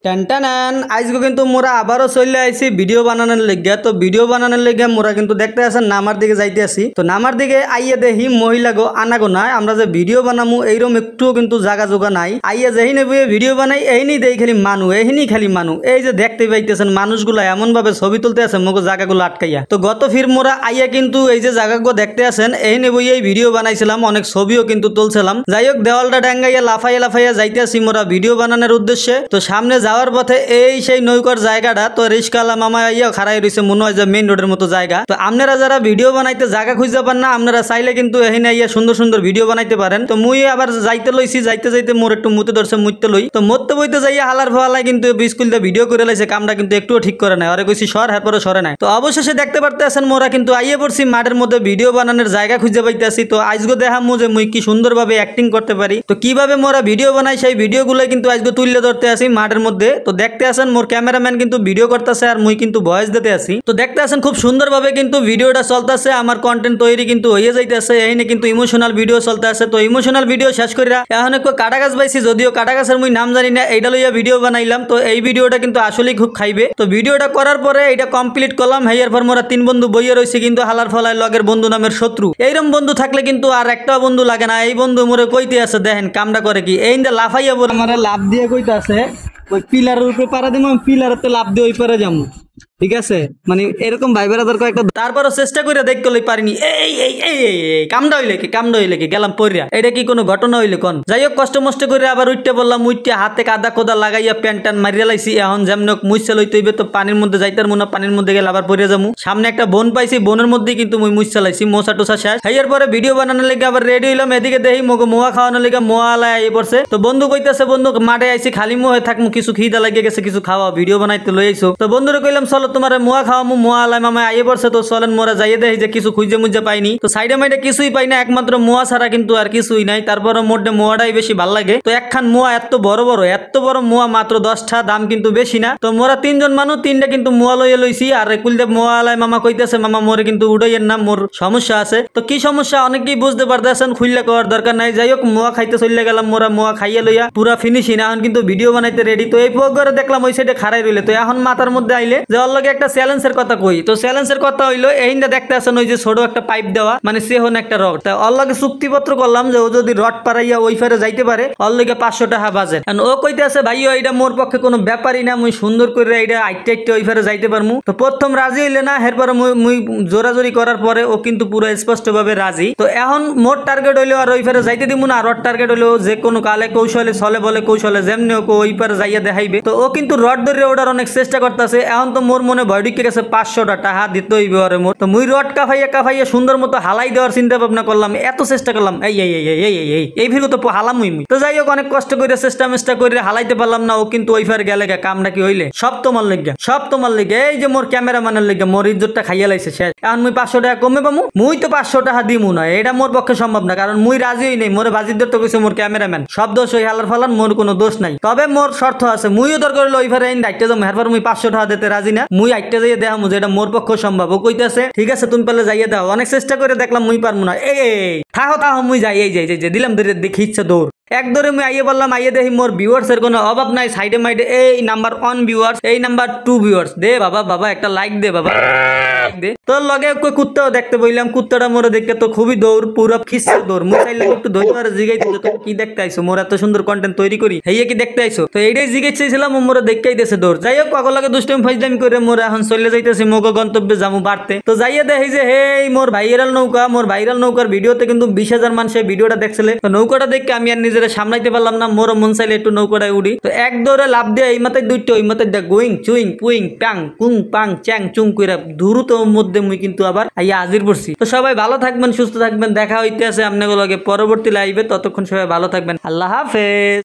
টেনটানান আজকে কিন্তু মোরা আবারও চলে আইছি ভিডিও বানানোর লেগে। তো ভিডিও বানানোর লেগে মোরা কিন্তু দেখতে আছেন নামার দিকে যাইতে আসি। তো নামার দিকে আইয়া দেখি মহিলা গো আনাগো নাই, আমরা যে ভিডিও বানামু এইরকম একটুও কিন্তু জাগা জোগা নাই। আইয়া যেহি নেবে ভিডিও বানাই এইনি দেই খালি খালি মানু এই যে দেখতে পাইতেছেন মানুষগুলা এমন ভাবে ছবি তুলতে আছে মগো জায়গাগুলো আটকাইয়া। তো গত ফির মোরা আইয়া কিন্তু এই যে জায়গাগুলো দেখতে আছেন এই নেবই এই ভিডিও বানাইছিলাম, অনেক ছবিও কিন্তু তুলছিলাম। যাই হোক দেওয়ালটা ডাঙ্গাইয়া লাফাইয়া লাফাইয়া যাইতে আসি মোরা ভিডিও বানানোর উদ্দেশ্যে। তো সামনে যাওয়ার পথে এই সেই নৌকার জায়গাটা, তো রিস্কালা মামা ইয়া খাড়াই রয়েছে মনে হয় যে মেইন রোডের মতো জায়গা। তো আপনারা যারা ভিডিও বানাইতে জায়গা খুঁজতে পারেন না, আপনারা চাইলে কিন্তু এখানে ইয়া সুন্দর সুন্দর ভিডিও বানাইতে পারেন। তো মুই আবার যাইতে লইছি, যাইতে যাইতে মোর একটু মুতে ধরছে, মুতে লই। তো মরতে বইতে যাইয়া হালার ফালাই কিন্তু বিস্কুল দিয়ে ভিডিও করে লাইছে, কামটা কিন্তু একটুও ঠিক করে নাই। আরে কইছি সর, এরপরে সরে নাই। তো অবশেষে দেখতে পারতেছেন মোরা কিন্তু আইয়ে পড়ছি মাঠের মধ্যে ভিডিও বানানোর জায়গা খুঁজে পাইতেছি। তো আজকে দেখামু যে মুই কি সুন্দরভাবে অ্যাক্টিং করতে পারি, তো কিভাবে মোরা ভিডিও বানাই সেই ভিডিওগুলো কিন্তু আজকে তুলে ধরতে আসি মাঠের মধ্যে। তো দেখতে আছেন মোর ক্যামেরাম্যান কিন্তু ভিডিও করতেছে আর মুই কিন্তু ভয়েস দিতে আসি। তো দেখতে আছেন খুব সুন্দরভাবে কিন্তু ভিডিওটা চলতেছে, আমার কন্টেন্ট তৈরি কিন্তু হয়ে যাইতেছে। এইনে কিন্তু ইমোশনাল ভিডিও চলতে আছে। তো ইমোশনাল ভিডিও শেষ করিয়া এখন একটু কাটা গাছ পাইছি, যদিও কাটা গাছের মুই নাম জানি না, এইটা লইয়া ভিডিও বানাইলাম। তো এই ভিডিওটা কিন্তু আসলেই খুব খাইবে। তো ভিডিওটা করার পরে এটা কমপ্লিট করলাম। হেয়ার পর মোরা 3 বন্ধু বইয়ে রয়েছে কিন্তু হালার ফলায় লগের বন্ধু নামের শত্রু। এইরকম বন্ধু থাকলে কিন্তু আর একটা বন্ধু লাগে না। এই বন্ধু মোরে কইতে আছে, দেখেন কামটা করে কি, এই লাফাইয়া বলে আমার লাভ দিয়ে কইতে আছে ওই পিলারের উপরে পারা দিব, আমি পিলারতে লাভ দিয়ে ওই পারে যাবো। ঠিক আছে, মানে এরকম ভাই বেড়া দরকার একটা। তারপরও চেষ্টা করে দেখতে লই পারিনি। এই এই এই এই কামড়া হইলে কি গেলাম পড়িয়া, এটা কি কোনো ঘটনা হইলে কোন? যাই হোক কষ্ট মষ্ট করে আবার উঠতে বললাম, উঠতে হাতে কাদা কোদা লাগাইয়া প্যান্ট টান মারিয়া লাইছি। এখন যেমন মুইসা লইতে হইবে, তো পানির মধ্যে যাইতার মনে, পানির মধ্যে গেলে আবার পড়িয়া যাবো। সামনে একটা বোন পাইছি, বোনের মধ্যে কিন্তু মুই মুইসা লাইছি, মোসা টোসা শেষ। হেয়ার পরে ভিডিও বানানোর লেগে আবার রেডি হইলাম। এদিকে দেখি মগো মোয়া খাওয়ানোর লেগে মোয়া আলায় আই পড়ছে। তো বন্ধু কইতাছে, বন্ধু মাঠে আইছি খালি মোহে থাকমু, কিছু খিদা লাগিয়ে গেছে, কিছু খাওয়া, ভিডিও বানাইতে লই আইছো। তো বন্ধুরে কইলাম চলো তোমার মোয়া খাওয়া, মোয়া আলাই মামা আইয়ে পড়ছে। তো চলেন মোরা যাইয়ে দেখি যে কিছু খুঁজে মুজে পাইনি। তো সাইডে মাইডে কিছুই পাই না, একমাত্র মোয়া ছাড়া কিন্তু আর কিছুই নাই। তারপরে মোটে মোয়াটাই বেশি ভাল লাগে। তো একখান মোয়া এত বড় মোয়া মাত্র 10টা, দাম কিন্তু বেশি না। তো মোরা 3 জন মানুষ 3টা কিন্তু মোয়া লইয়ে লইছি। আর কুলদে মোয়া আলাই মামা কইতেছে, মামা মোরে কিন্তু উড়াইয়ের না, মোর সমস্যা আছে। তো কি সমস্যা অনেকেই বুঝতে পারতেছেন, খুললে করার দরকার নাই। যাই হোক মোয়া খাইতে চলে গেলাম, মোরা মোয়া খাইয়ে লইয়া পুরা ফিনিশিং, এখন কিন্তু ভিডিও বানাইতে রেডি। তো এই পোগরে দেখলাম ওই সাইডে খাড়াই রইলে। তো এখন মাথার মধ্যে আইলে যে ওর লগে একটা চ্যালেঞ্জের কথা কই। তো চ্যালেঞ্জের কথা হইলো এইটা দেখতে আছেন ওই যে ছোট একটা পাইপ দেওয়া, মানে সে হন একটা রড। তা ওর লগে চুক্তিপত্র করলাম যে ও যদি রড পারাইয়া ওই ফারে যাইতে পারে ওর লগে 500 টাকা বাজেট। ও কইতে আছে, ভাইও এটা মোর পক্ষে কোনো ব্যাপারই না, মুই সুন্দর করে এটা আইটে আইটে ওই ফারে যাইতে পারমু। তো প্রথম রাজি হইলে না, এরপরে মুই জোরাজোরি করার পরে ও কিন্তু পুরো স্পষ্ট ভাবে রাজি। তো এখন মোর টার্গেট হইলো আর ওই ফারে যাইতে দিব না, আর ওর টার্গেট হইলো যে কোনো কালে কৌশলে ছলে বলে কৌশলে যেমনি ওকে ওই পারে যাইয়া দেখাইবে। তো ও কিন্তু রড ধরে ওটার অনেক চেষ্টা করতেছে। এখন তো মোর মনে ভয় ঢুকে গেছে 500 টাকা দিতে হইবে ওরে মোর। তো মুই রড কাফাইয়া সুন্দর মতো হালাই দেওয়ার চিন্তা ভাবনা করলাম, এত চেষ্টা করলাম, এই ভিড় তো হালামুই মুই। তো যাই হোক অনেক কষ্ট করে চেষ্টা করে হালাইতে পারলাম না। ও কিন্তু ওই ফার গেলে কামটা কি হইলে সব তোমার লেগে, এই যে মোর ক্যামেরাম্যানের লেগে মোর ইজ্জতটা খাইয়া লাইছে শেষ। এখন মুই 500 টাকা কমে পামু, মুই তো 500 টাকা দিমু না, এটা মোর পক্ষে সম্ভব না, কারণ মুই রাজি হই নাই। মোরে বাজির তো কইছে মোর ক্যামেরাম্যান, সব দোষ ওই হালার ফালান, মোর কোনো দোষ নাই। তবে মোর শর্ত আছে, মুইও দরকার হইলো ওই ফারে আইতে যাবো। এরপর মুই 500 টাকা দিতে রাজি না, মুই আইতে যাইয়ে দেখামু যে এটা মোর পক্ষে সম্ভব। ও কইতেছে ঠিক আছে তুমি পারলে যাইয়ে দাও। অনেক চেষ্টা করে দেখলাম মুই পারমু না। থাকো মুই যাই, এই দিলাম দেখি ইচ্ছা দৌড় এক ধরে মুই আইয়ে বললাম, আইয়ে দেখি মোর ভিউয়ার্স এর কোনো অভাব নাই। সাইডে মাইডে এই নাম্বার 1 ভিউয়ার্স, এই নাম্বার 2 ভিউয়ার্স, দে বাবা একটা লাইক দে বাবা দে। তোর লগে কই কুত্তাও দেখতে বইলাম, কুত্তাটা মোরে দেখে তো খুবই দৌড়, পুরো খিসছে দৌড়। মুই চাইলে একটু ধরে আর জিগাইছিল, তো কি দেখতে আইছো, মোর এত সুন্দর কন্টেন্ট তৈরি করি, হেইয়া কি দেখতে আইছো? তো এইটাই জিগাইছিলাম, ও মোরে দেখতেই দেছে দৌড়। যাই হোক পাগলাকে দুষ্টামি ফাইজলামি করে মোরে এখন চলে যাইতেছি মোগ গন্তব্যে যামু বাড়তে। তো যাইয়া দেখি যে হেই মোর ভাইরাল নৌকার ভিডিওতে কিন্তু 20,000 মানুষ ভিডিওটা দেখছিলে। তো নৌকাটা দেখে আমি আর নিজেরা সামলাইতে পারলাম না, মোর মন চাইলে একটু নৌকাটায় উড়ি। তো এক দৌড়ে লাভ দিয়ে এই মাথায় দুইটা, ওই মাথায় দেখ গোয়িং চুইং পুইং প্যাং কুং পাং চ্যাং চুং কইরা দ্রুত মধ্যে মুই কিন্তু আবার আইয়া হাজির পড়ছি। তো সবাই ভালো থাকবেন, সুস্থ থাকবেন, দেখা হইতে আছে আপনাদের লগে পরবর্তী লাইভে। ততক্ষণ সবাই ভালো থাকবেন, আল্লাহ হাফেজ।